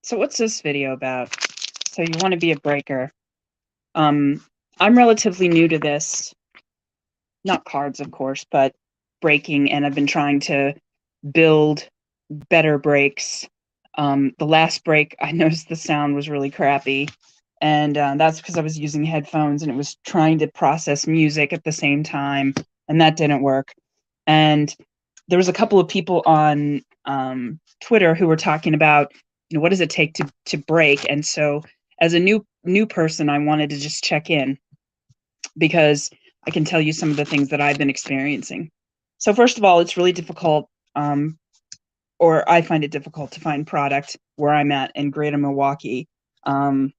So what's this video about? So you want to be a breaker. Um, I'm relatively new to this, not cards, of course, but breaking, and I've been trying to build better breaks. The last break, I noticed the sound was really crappy, and that's because I was using headphones and it was trying to process music at the same time, and that didn't work. And there was a couple of people on Twitter who were talking about, what does it take to break? And so, as a new person, I wanted to just check in because I can tell you some of the things that I've been experiencing. So first of all, it's really difficult, or I find it difficult to find product where I'm at in Greater Milwaukee. Um,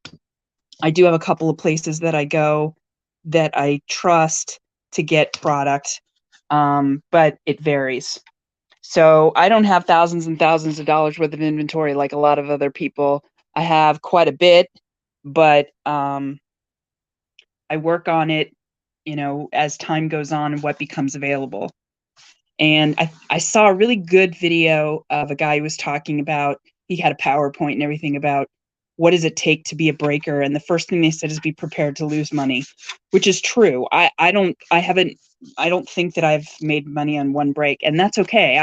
I do have a couple of places that I go that I trust to get product, but it varies. So I don't have thousands and thousands of dollars worth of inventory like a lot of other people. I have quite a bit, but I work on it, as time goes on and what becomes available. And I saw a really good video of a guy who was talking about, he had a PowerPoint and everything about what does it take to be a breaker. And the first thing they said is be prepared to lose money, which is true. I don't think that I've made money on one break, and that's okay.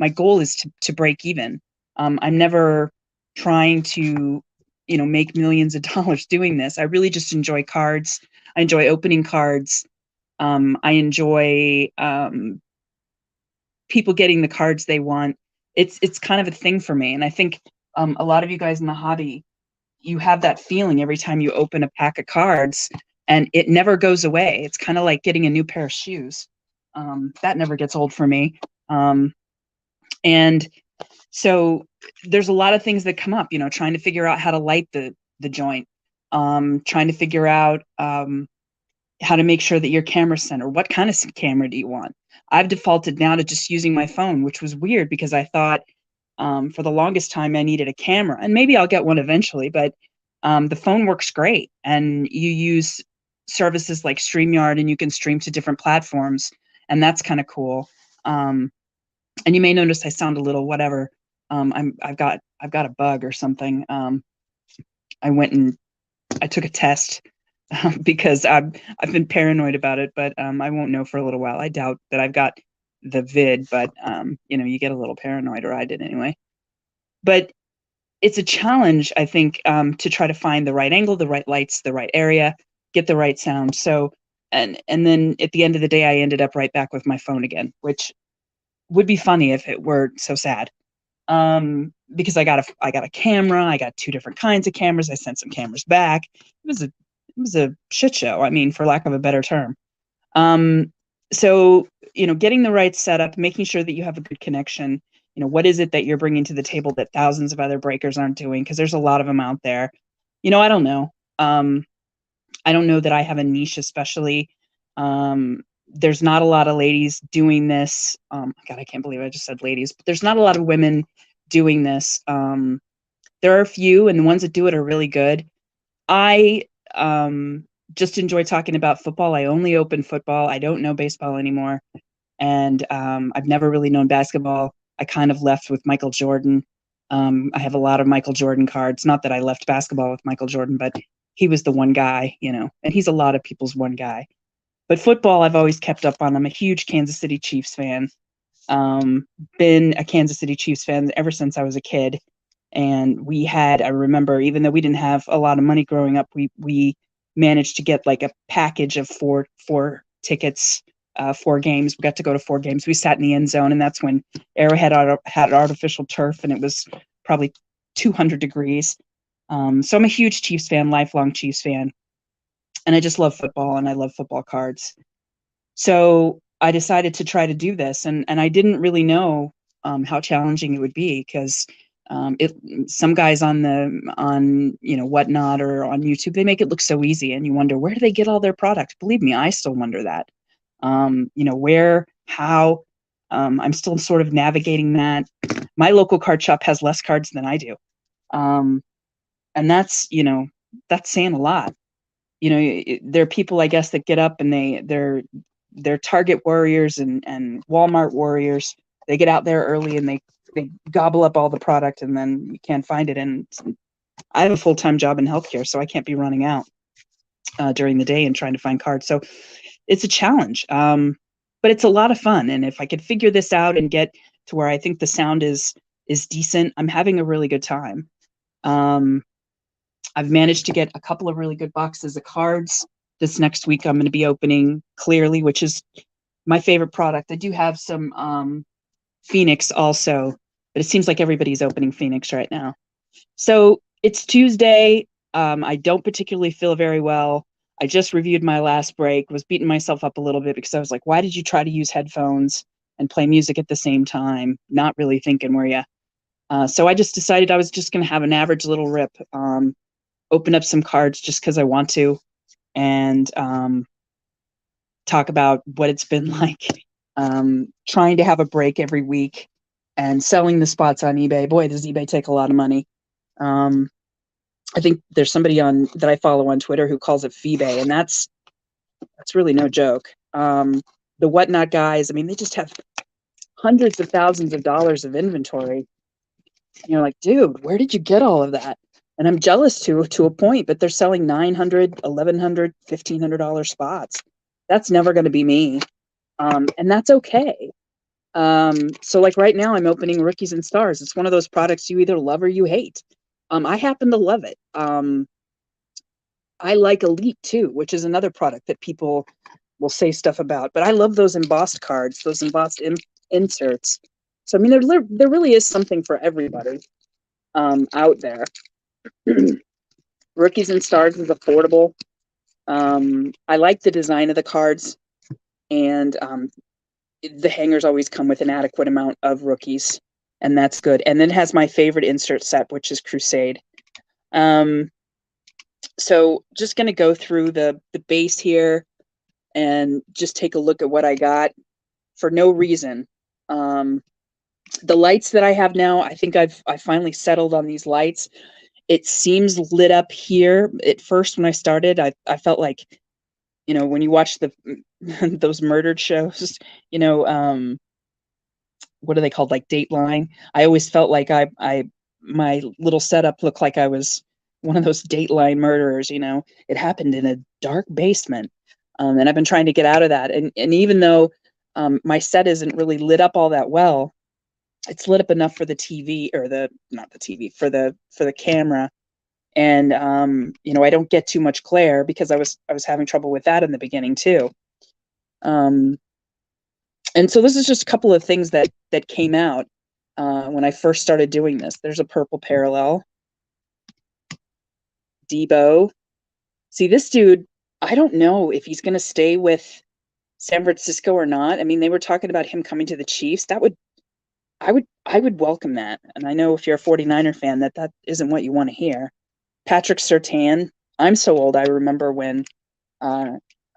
My goal is to break even. I'm never trying to, make millions of dollars doing this. I really just enjoy cards. I enjoy opening cards. I enjoy people getting the cards they want. It's kind of a thing for me, and I think a lot of you guys in the hobby, you have that feeling every time you open a pack of cards, and it never goes away. It's kind of like getting a new pair of shoes. That never gets old for me. And so there's a lot of things that come up, trying to figure out how to light the joint, trying to figure out how to make sure that your camera's center. What kind of camera do you want? I've defaulted now to just using my phone, which was weird because I thought for the longest time I needed a camera, and maybe I'll get one eventually, but the phone works great, and you use services like StreamYard and you can stream to different platforms, and that's kind of cool. And you may notice I sound a little whatever. I've got a bug or something. I went and I took a test because I've been paranoid about it, but I won't know for a little while. I doubt that I've got the vid, but you get a little paranoid, or I did anyway. But it's a challenge, I think, to try to find the right angle, the right lights, the right area, get the right sound. So, and then at the end of the day, I ended up right back with my phone again, which would be funny if it were so sad. Because I got a camera, I got two different kinds of cameras. I sent some cameras back. It was a shit show. I mean, for lack of a better term. Um, so, getting the right setup, making sure that you have a good connection. What is it that you're bringing to the table that thousands of other breakers aren't doing? Because there's a lot of them out there. I don't know. I don't know that I have a niche, especially. There's not a lot of ladies doing this. God, I can't believe I just said ladies, but there's not a lot of women doing this. There are a few, and the ones that do it are really good. I just enjoy talking about football. I only open football. I don't know baseball anymore. And I've never really known basketball. I kind of left with Michael Jordan. I have a lot of Michael Jordan cards. Not that I left basketball with Michael Jordan, but he was the one guy, and he's a lot of people's one guy. But football, I've always kept up on. I'm a huge Kansas City Chiefs fan. Been a Kansas City Chiefs fan ever since I was a kid. And I remember, even though we didn't have a lot of money growing up, we managed to get like a package of four tickets, 4 games. We got to go to 4 games. We sat in the end zone, and that's when Arrowhead had artificial turf, and it was probably 200 degrees. So I'm a huge Chiefs fan, lifelong Chiefs fan, and I just love football, and I love football cards. So I decided to try to do this, and I didn't really know how challenging it would be, because some guys on Whatnot or on YouTube, they make it look so easy, and you wonder, where do they get all their product? Believe me, I still wonder that. Where, how, I'm still sort of navigating that. My local card shop has less cards than I do. And that's saying a lot. There are people, I guess, that get up and they're Target warriors and Walmart warriors. They get out there early and they gobble up all the product and then you can't find it. And I have a full-time job in healthcare, so I can't be running out during the day and trying to find cards. So it's a challenge, but it's a lot of fun. And if I could figure this out and get to where I think the sound is decent, I'm having a really good time. I've managed to get a couple of really good boxes of cards. This next week I'm going to be opening Clearly, which is my favorite product. I do have some Phoenix also, but it seems like everybody's opening Phoenix right now. So it's Tuesday. I don't particularly feel very well. I just reviewed my last break, was beating myself up a little bit because I was like, why did you try to use headphones and play music at the same time? Not really thinking, were you? So I just decided I was just going to have an average little rip, open up some cards just because I want to, and talk about what it's been like trying to have a break every week and selling the spots on eBay. Boy, does eBay take a lot of money. I think there's somebody that I follow on Twitter who calls it Feebay, and that's really no joke. The Whatnot guys, I mean, they just have hundreds of thousands of dollars of inventory. You're like, dude, where did you get all of that? And I'm jealous to a point, but they're selling $900, $1,100, $1,500 spots. That's never going to be me, and that's okay. So like right now, I'm opening Rookies and Stars. It's one of those products you either love or you hate. I happen to love it. I like Elite too, which is another product that people will say stuff about. But I love those embossed cards, those embossed inserts. So I mean, there really is something for everybody out there. Rookies and Stars is affordable. I like the design of the cards, and the hangers always come with an adequate amount of rookies, and that's good. And then it has my favorite insert set, which is Crusade. So just going to go through the base here and just take a look at what I got for no reason. The lights that I have now, I think I finally settled on these lights. It seems lit up here. At first, when I started, I felt like, you know, when you watch those murdered shows, you know, what are they called? Like Dateline. I always felt like my little setup looked like I was one of those Dateline murderers. You know, it happened in a dark basement, and I've been trying to get out of that. And even though my set isn't really lit up all that well, it's lit up enough for the TV, or not the TV, for the camera. And you know, I don't get too much glare because I was having trouble with that in the beginning too. And so this is just a couple of things that came out when I first started doing this. There's a purple parallel. Debo. See, this dude, I don't know if he's going to stay with San Francisco or not. I mean, they were talking about him coming to the Chiefs. I would welcome that. And I know if you're a 49er fan that isn't what you want to hear. Patrick Surtain. I'm so old. I remember when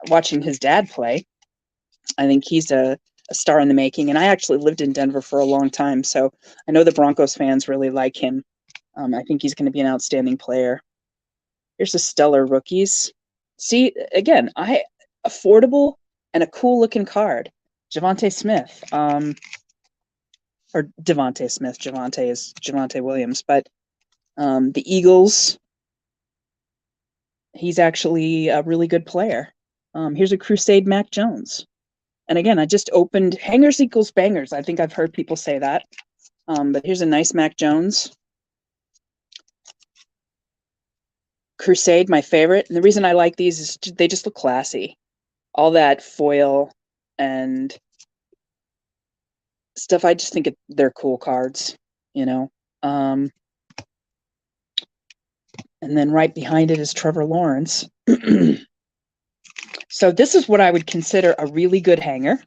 watching his dad play. I think he's a star in the making. And I actually lived in Denver for a long time, so I know the Broncos fans really like him. I think he's going to be an outstanding player. Here's the Stellar Rookies. See, again, affordable and a cool looking card. Javonte Smith, or Devontae Smith. Javonte is Javonte Williams, but the Eagles. He's actually a really good player. Here's a Crusade Mac Jones. And again, I just opened hangers equals bangers. I think I've heard people say that. But here's a nice Mac Jones. Crusade, my favorite. And the reason I like these is they just look classy. All that foil and stuff, I just think they're cool cards, you know. And then right behind it is Trevor Lawrence. So this is what I would consider a really good hanger.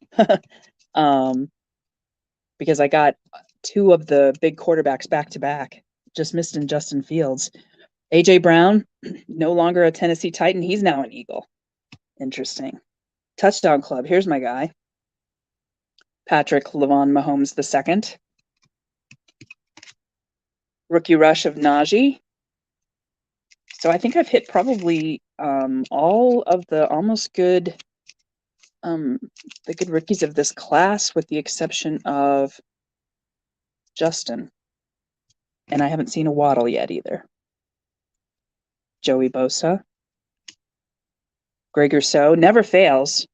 Because I got two of the big quarterbacks back to back. Just missed in Justin Fields. A.J. Brown, no longer a Tennessee Titan. He's now an Eagle. Interesting. Touchdown Club. Here's my guy. Patrick Lavon Mahomes II. Rookie Rush of Najee. So I think I've hit probably all of the almost good, the good rookies of this class, with the exception of Justin. And I haven't seen a Waddle yet either. Joey Bosa. Greg Rousseau never fails.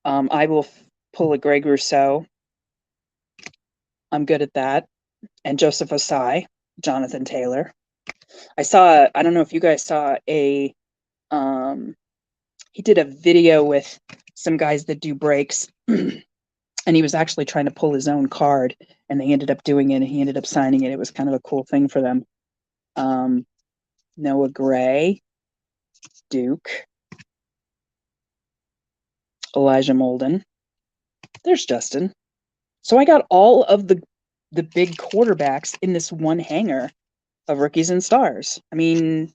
I will pull a Greg Rousseau. I'm good at that. And Joseph Osai, Jonathan Taylor. I don't know if you guys saw he did a video with some guys that do breaks and he was actually trying to pull his own card and they ended up doing it and he ended up signing it. It was kind of a cool thing for them. Noah Gray, Duke, Elijah Molden. There's Justin. So I got all of the big quarterbacks in this one hanger of rookies and stars. I mean,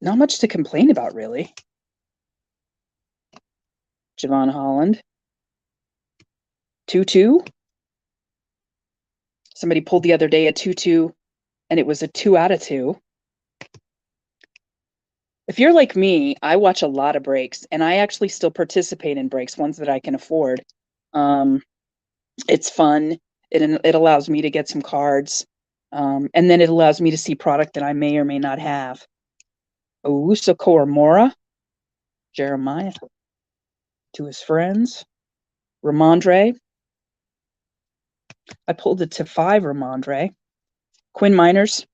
not much to complain about, really. Javon Holland. 2-2. Somebody pulled the other day a 2-2, and it was a 2 out of 2. If you're like me, I watch a lot of breaks, and I actually still participate in breaks, ones that I can afford. It's fun. It allows me to get some cards, and then it allows me to see product that I may or may not have. Owusu Koromora, Jeremiah, to his friends. Ramondre. I pulled it to 5 Ramondre. Quinn Miners.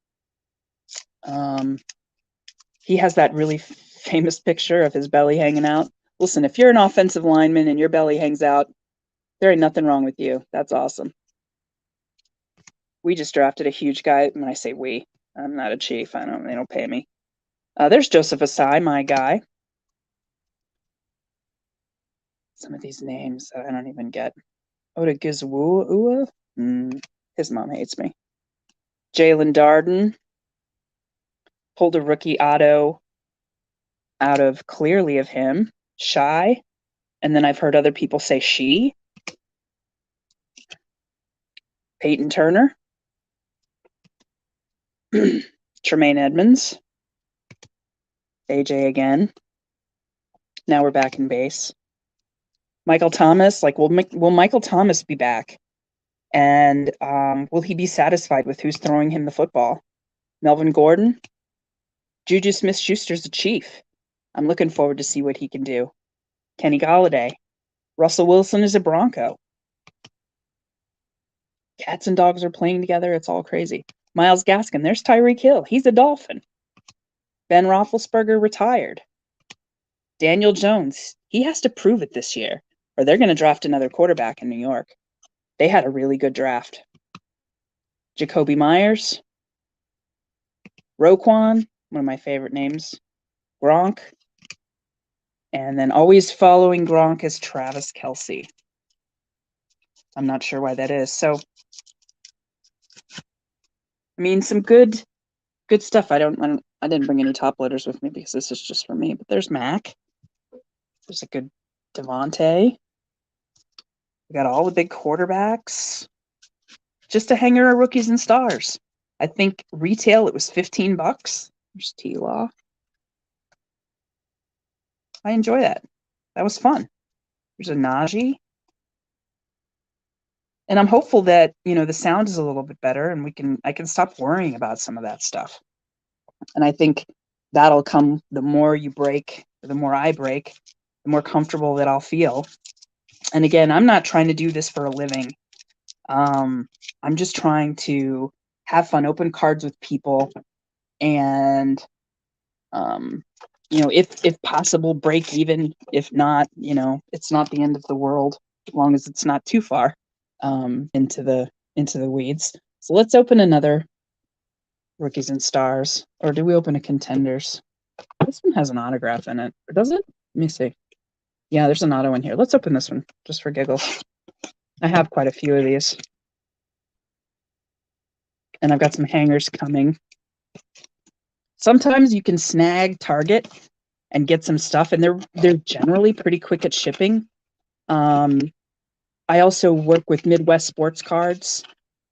He has that really famous picture of his belly hanging out. Listen, if you're an offensive lineman and your belly hangs out, there ain't nothing wrong with you. That's awesome. We just drafted a huge guy. When I say we, I'm not a chief. They don't pay me. There's Joseph Asai, my guy. Some of these names I don't even get. Oda Gizwu. His mom hates me. Jalen Darden. Pulled a rookie auto out of clearly of him. Shy. And then I've heard other people say she. Peyton Turner. Tremaine Edmonds. AJ again. Now we're back in base. Michael Thomas, will Michael Thomas be back? And will he be satisfied with who's throwing him the football? Melvin Gordon? Juju Smith-Schuster's a Chief. I'm looking forward to see what he can do. Kenny Golladay. Russell Wilson is a Bronco. Cats and dogs are playing together. It's all crazy. Myles Gaskin. There's Tyreek Hill. He's a Dolphin. Ben Roethlisberger retired. Daniel Jones. He has to prove it this year, or they're going to draft another quarterback in New York. They had a really good draft. Jacoby Myers. Roquan. One of my favorite names. Gronk. And then always following Gronk is Travis Kelce. I'm not sure why that is. So, I mean, some good stuff. I didn't bring any top loaders with me because this is just for me. But there's Mac. There's a good Devontae. We got all the big quarterbacks. Just a hanger of rookies and stars. I think retail it was $15. There's T-Law. I enjoy that. That was fun. There's a Najee. And I'm hopeful that, the sound is a little bit better and I can stop worrying about some of that stuff. And I think that'll come the more you break, the more I break, the more comfortable that I'll feel. And again, I'm not trying to do this for a living. I'm just trying to have fun, open cards with people, and if possible, break even. If not, it's not the end of the world as long as it's not too far into the weeds. So let's open another rookies and stars, or do we open a contenders? This one has an autograph in it, or does it? Let me see. Yeah, there's an auto in here. Let's open this one just for giggles. I have quite a few of these. And I've got some hangers coming. Sometimes you can snag Target and get some stuff, and they're generally pretty quick at shipping. I also work with Midwest Sports Cards,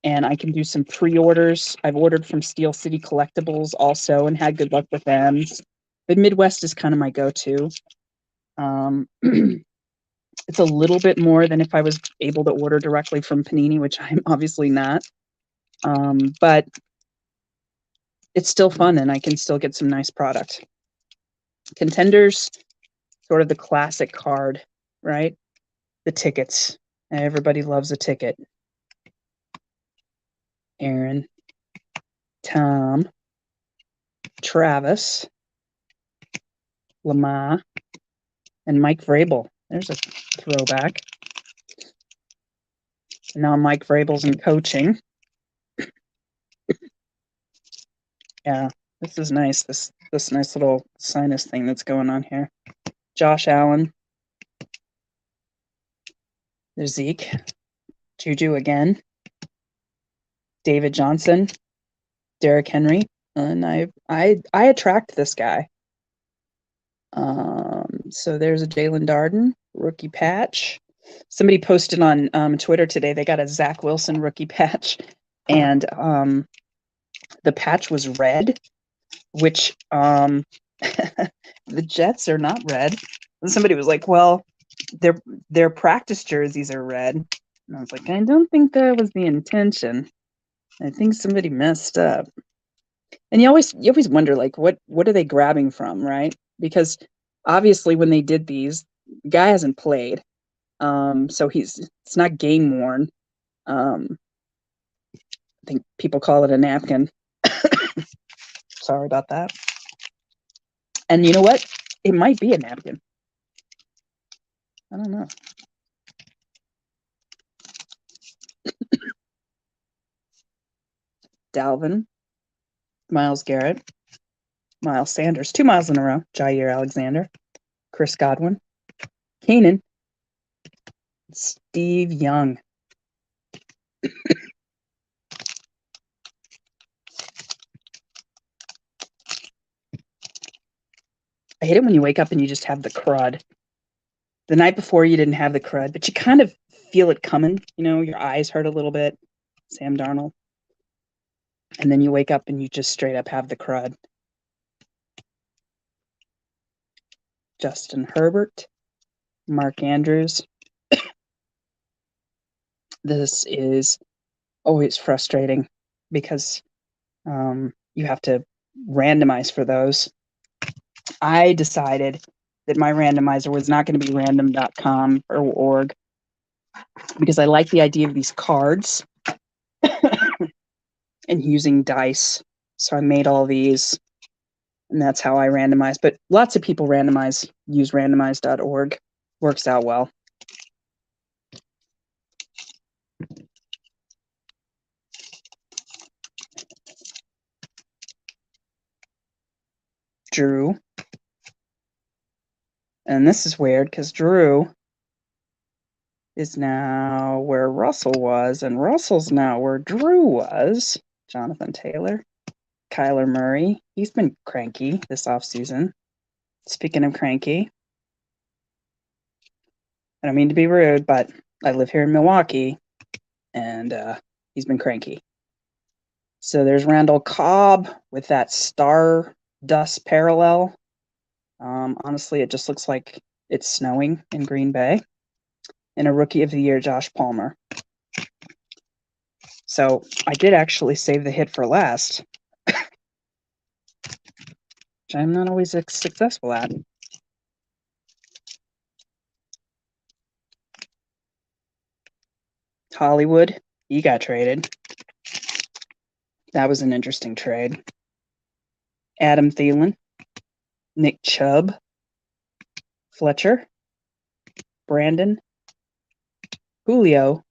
and I can do some pre-orders. I've ordered from Steel City Collectibles also and had good luck with them. But Midwest is kind of my go-to. It's a little bit more than if I was able to order directly from Panini, which I'm obviously not. But it's still fun, and I can still get some nice product. Contenders, sort of the classic card, right? The tickets. Everybody loves a ticket. Aaron, Tom, Travis, Lamar, and Mike Vrabel. There's a throwback. Now Mike Vrabel's in coaching. Yeah, this is nice. This nice little sinus thing that's going on here. Josh Allen. There's Zeke. Juju again. David Johnson. Derrick Henry. And I attract this guy. So there's a Jalen Darden rookie patch. Somebody posted on Twitter today they got a Zach Wilson rookie patch, and the patch was red, which the Jets are not red. And somebody was like, "Well, their practice jerseys are red," and I was like, "I don't think that was the intention. I think somebody messed up." And you always wonder, like, what are they grabbing from, right? Because obviously when they did these, the guy hasn't played. So it's not game worn. I think people call it a napkin. Sorry about that. And you know what? It might be a napkin. I don't know. Dalvin, Myles Garrett, Miles Sanders, 2 miles in a row. Jair Alexander, Chris Godwin, Keenan, Steve Young. I hate it when you wake up and you just have the crud. The night before you didn't have the crud, but you kind of feel it coming. You know, your eyes hurt a little bit. Sam Darnold. And then you wake up and you just straight up have the crud. Justin Herbert, Mark Andrews. This is always frustrating because you have to randomize for those. I decided that my randomizer was not going to be random.com or org because I like the idea of these cards and using dice. So I made all these, and that's how I randomize. But lots of people use randomize.org. Works out well. Drew. And this is weird because Drew is now where Russell was, and Russell's now where Drew was. Jonathan Taylor. Kyler Murray. He's been cranky this offseason. Speaking of cranky, I don't mean to be rude, but I live here in Milwaukee, and he's been cranky. So there's Randall Cobb with that star dust parallel. Honestly, it just looks like it's snowing in Green Bay. And a Rookie of the Year, Josh Palmer. So I did actually save the hit for last, which I'm not always successful at. Hollywood, he got traded. That was an interesting trade. Adam Thielen, Nick Chubb, Fletcher, Brandon, Julio,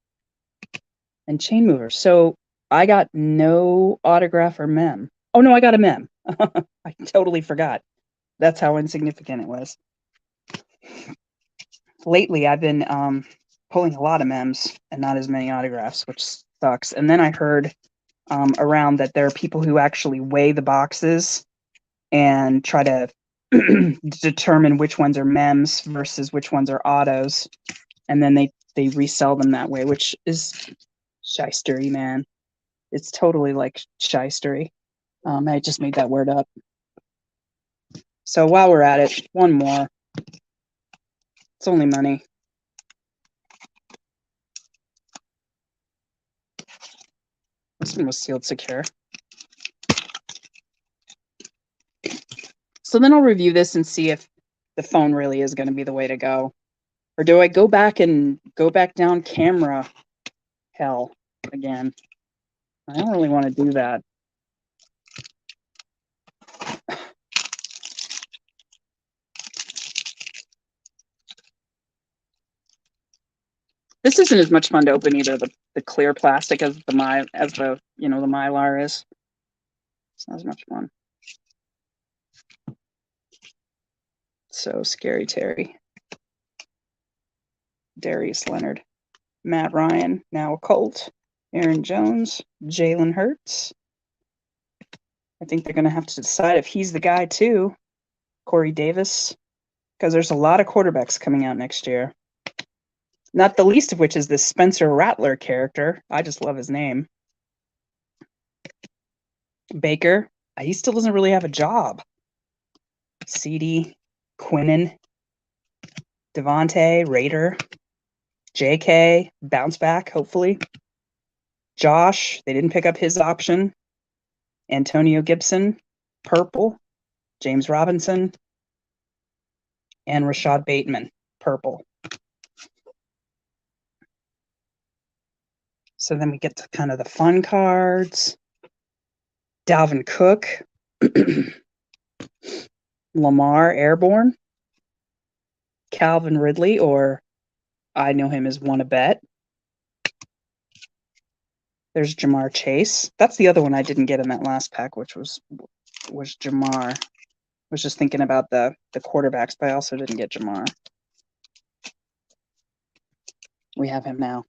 and Chain Mover. So I got no autograph or mem. Oh, no, I got a mem. I totally forgot. That's how insignificant it was. Lately, I've been pulling a lot of mems and not as many autographs, which sucks. And then I heard around that there are people who actually weigh the boxes and try to determine which ones are mems versus which ones are autos, and then they resell them that way, which is shystery, man. It's totally like shystery. I just made that word up. So while we're at it, one more. It's only money. This one was sealed secure. So then I'll review this and see if the phone really is going to be the way to go. Or do I go back down camera hell again? I don't really want to do that. This isn't as much fun to open either, the clear plastic as the Mylar is. It's not as much fun. So Scary Terry. Darius Leonard. Matt Ryan, now a Colt. Aaron Jones. Jalen Hurts. I think they're going to have to decide if he's the guy too. Corey Davis. Because there's a lot of quarterbacks coming out next year. Not the least of which is this Spencer Rattler character. I just love his name. Baker. He still doesn't really have a job. CD. Quinnen. Devontae. Raider. JK. Bounce back, hopefully. Josh. They didn't pick up his option. Antonio Gibson. Purple. James Robinson. And Rashad Bateman. Purple. So then we get to kind of the fun cards. Dalvin Cook. Lamar Airborne. Calvin Ridley, or I know him as Wanna Bet. There's Jamar Chase. That's the other one I didn't get in that last pack, which was Jamar. I was just thinking about the quarterbacks, but I also didn't get Jamar. We have him now.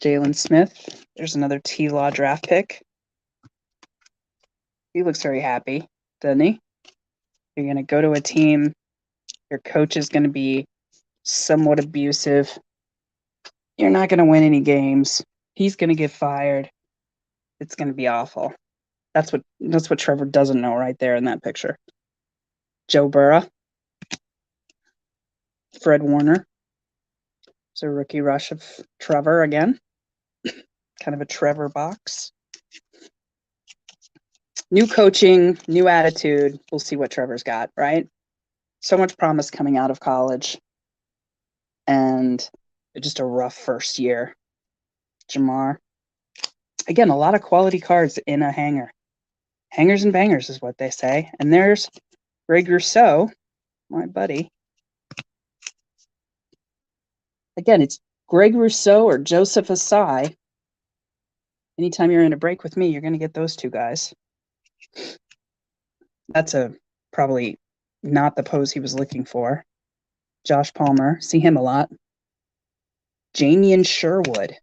Jalen Smith. There's another T-Law draft pick. He looks very happy, doesn't he? You're going to go to a team. Your coach is going to be somewhat abusive. You're not going to win any games. He's going to get fired. It's going to be awful. That's what Trevor doesn't know right there in that picture. Joe Burrow. Fred Warner. So rookie rush of Trevor again. Kind of a Trevor box. New coaching, new attitude. We'll see what Trevor's got, right? So much promise coming out of college. And just a rough first year. Jamar. Again, a lot of quality cards in a hanger. Hangers and bangers is what they say. And there's Greg Rousseau, my buddy. Again, it's Greg Rousseau or Joseph Asai. Anytime you're in a break with me, you're going to get those two guys. That's probably not the pose he was looking for. Josh Palmer, see him a lot. Jamian Sherwood.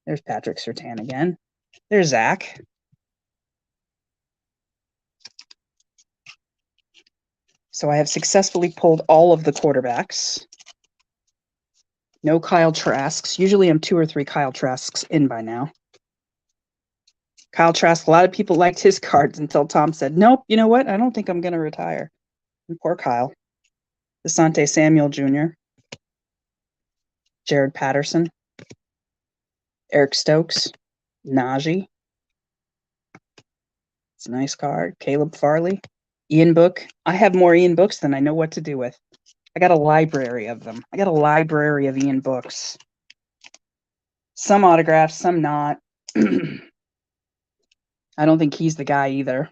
There's Patrick Surtain again. There's Zach. So I have successfully pulled all of the quarterbacks. No Kyle Trasks. Usually I'm 2 or 3 Kyle Trasks in by now. Kyle Trask, a lot of people liked his cards until Tom said, nope, you know what? I don't think I'm going to retire. And poor Kyle. Asante Samuel Jr. Jared Patterson. Eric Stokes. Najee. It's a nice card. Caleb Farley. Ian Book. I have more Ian Books than I know what to do with. I got a library of them. I got a library of Ian Books. Some autographs, some not. I don't think he's the guy either.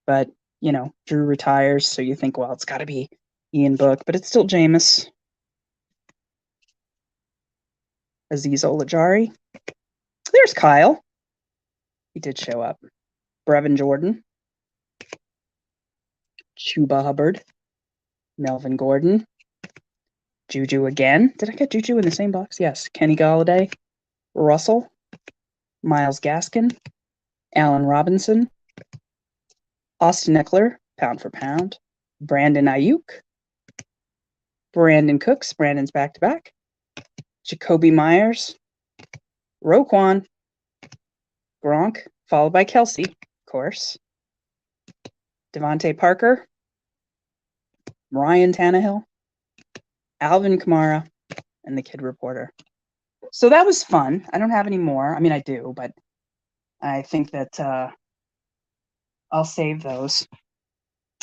But, you know, Drew retires, so you think, well, it's got to be Ian Book, but it's still Jameis. Aziz Olajari. There's Kyle. He did show up. Brevin Jordan. Chuba Hubbard. Melvin Gordon. Juju again. Did I get Juju in the same box? Yes. Kenny Golladay. Russell. Myles Gaskin. Allen Robinson. Austin Eckler, pound for pound. Brandon Ayuk. Brandon Cooks. Brandon's back-to-back. Jacoby Myers. Roquan. Gronk, followed by Kelsey, of course. Devontae Parker. Ryan Tannehill, Alvin Kamara, and the Kid Reporter. So that was fun. I don't have any more. I mean, I do, but I think that I'll save those.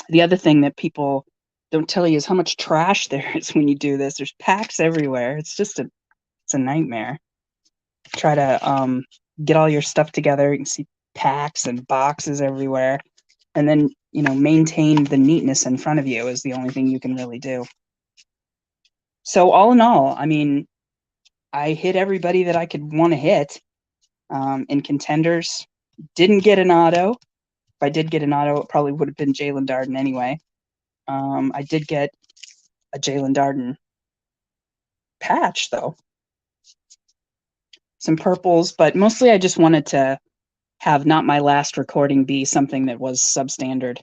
The other thing that people don't tell you is how much trash there is when you do this. There's packs everywhere. It's a nightmare. Try to get all your stuff together. You can see packs and boxes everywhere. And then, maintain the neatness in front of you is the only thing you can really do. So all in all, I mean, I hit everybody that I could want to hit in contenders. Didn't get an auto. If I did get an auto, it probably would have been Jaelon Darden anyway. I did get a Jaelon Darden patch, though. Some purples, but mostly I just wanted to have not my last recording be something that was substandard.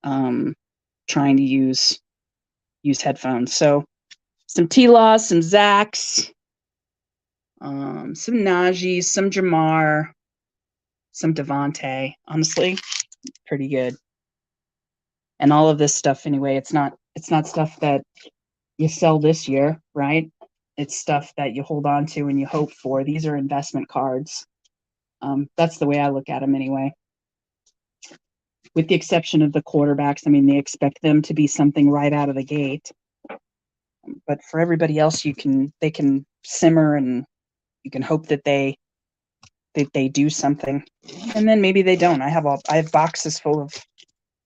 Trying to use headphones. So some T-Law, some Zachs, some Najee, some Jamar, some Devontae. Honestly, pretty good. And all of this stuff, anyway, it's not stuff that you sell this year, right? It's stuff that you hold on to and you hope for. These are investment cards. That's the way I look at them anyway. With the exception of the quarterbacks, I mean, they expect them to be something right out of the gate. But for everybody else, they can simmer and you can hope that they do something, and then maybe they don't. I have boxes full of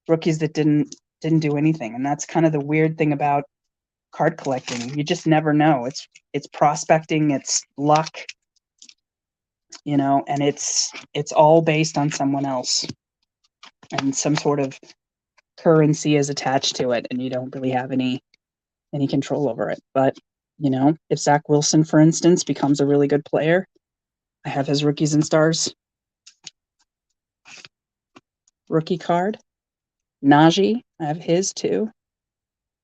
rookies that didn't do anything, and that's kind of the weird thing about card collecting. You just never know. It's prospecting, it's luck, and it's all based on someone else, and some sort of currency is attached to it, and you don't really have any control over it. But if Zach Wilson, for instance, becomes a really good player, I have his Rookies and Stars rookie card. Najee, I have his too.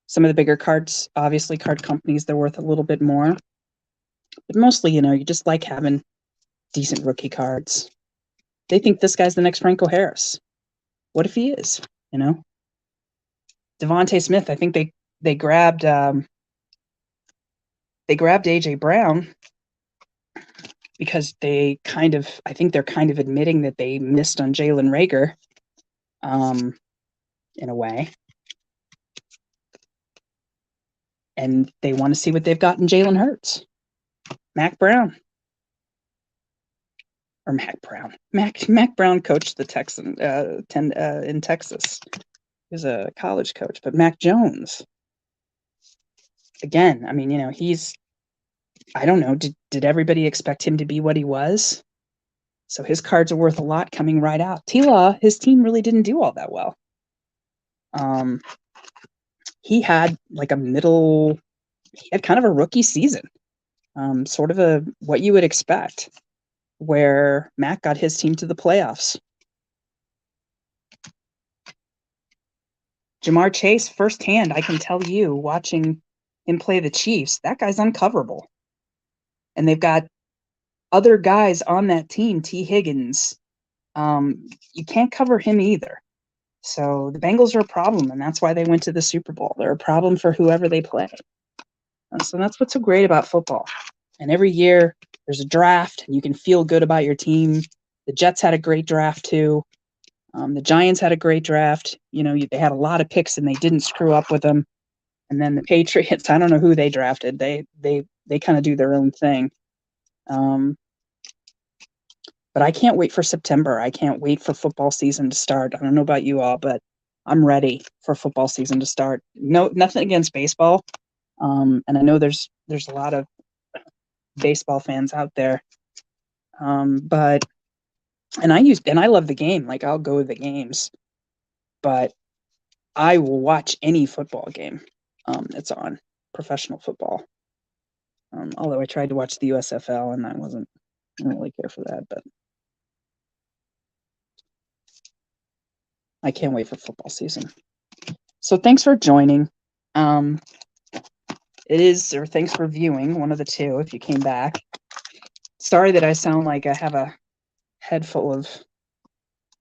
Some of the bigger cards, obviously card companies, they're worth a little bit more. But mostly, you just like having decent rookie cards. They think this guy's the next Franco Harris. What if he is? Devontae Smith, I think they grabbed AJ Brown because I think they're kind of admitting that they missed on Jalen Reagor, in a way. And they want to see what they've got in Jalen Hurts. Mac Brown coached the Texans in Texas. He was a college coach, but Mac Jones, again, I mean, I don't know, did everybody expect him to be what he was? So his cards are worth a lot coming right out. T-Law, his team really didn't do all that well. He had he had kind of a rookie season, sort of what you would expect, where Mac got his team to the playoffs. Ja'Marr Chase, firsthand, I can tell you, watching him play the Chiefs, that guy's uncoverable. And they've got other guys on that team, T. Higgins. You can't cover him either. So the Bengals are a problem, and that's why they went to the Super Bowl. They're a problem for whoever they play. So that's what's so great about football. And every year there's a draft, and you can feel good about your team. The Jets had a great draft too. The Giants had a great draft. They had a lot of picks, and they didn't screw up with them. And then the Patriots, I don't know who they drafted. They kind of do their own thing. But I can't wait for September. I can't wait for football season to start. I don't know about you all, but I'm ready for football season to start. No, nothing against baseball. And I know there's a lot of baseball fans out there. But I love the game. Like, I'll go to the games, but I will watch any football game that's on, professional football. Although I tried to watch the USFL and I don't really care for that, but I can't wait for football season. So thanks for joining. Thanks for viewing, one of the two, if you came back. Sorry that I sound like I have a head full of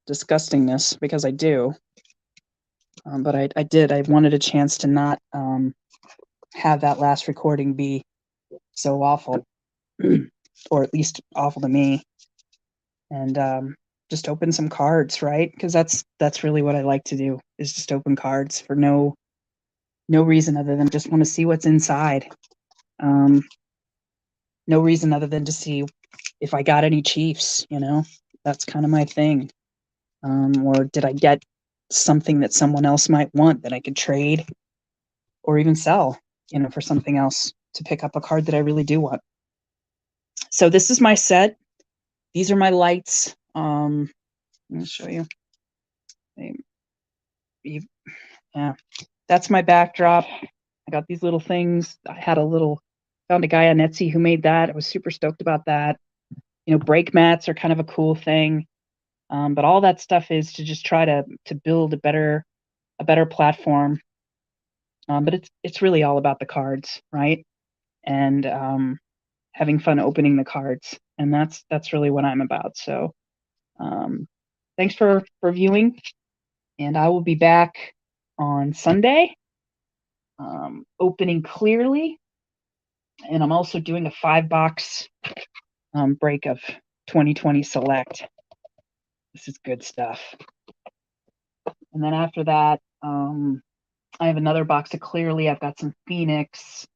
disgustingness, because I do. But I did. I wanted a chance to not have that last recording be so awful, or at least awful to me, and just open some cards, right? Because that's really what I like to do, is just open cards for no reason other than just want to see what's inside. No reason other than to see if I got any Chiefs. That's kind of my thing. Or did I get something that someone else might want that I could trade or even sell, for something else to pick up a card that I really do want. So this is my set. These are my lights. Let me show you. Yeah, that's my backdrop. I got these little things. Found a guy on Etsy who made that. I was super stoked about that. Brake mats are kind of a cool thing. But all that stuff is to just try to build a better platform. But it's really all about the cards, right? And having fun opening the cards, and that's really what I'm about. So thanks for viewing, and I will be back on Sunday, opening clearly, and I'm also doing a 5-box break of 2020 Select. This is good stuff. And then after that, I have another box of Clearly. I've got some Phoenix.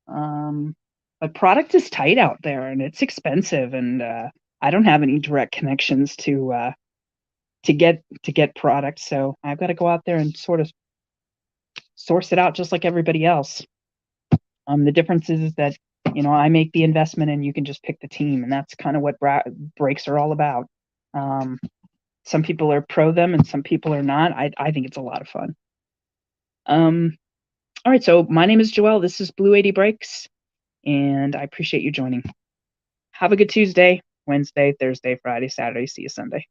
But product is tight out there, and it's expensive, and I don't have any direct connections to get product, so I've got to go out there and sort of source it out just like everybody else. The difference is that I make the investment and you can just pick the team, and that's kind of what breaks are all about. Some people are pro them and some people are not. I think it's a lot of fun. All right, so my name is Joelle. This is Blue 80 Breaks, and I appreciate you joining. Have a good Tuesday, Wednesday, Thursday, Friday, Saturday. See you Sunday.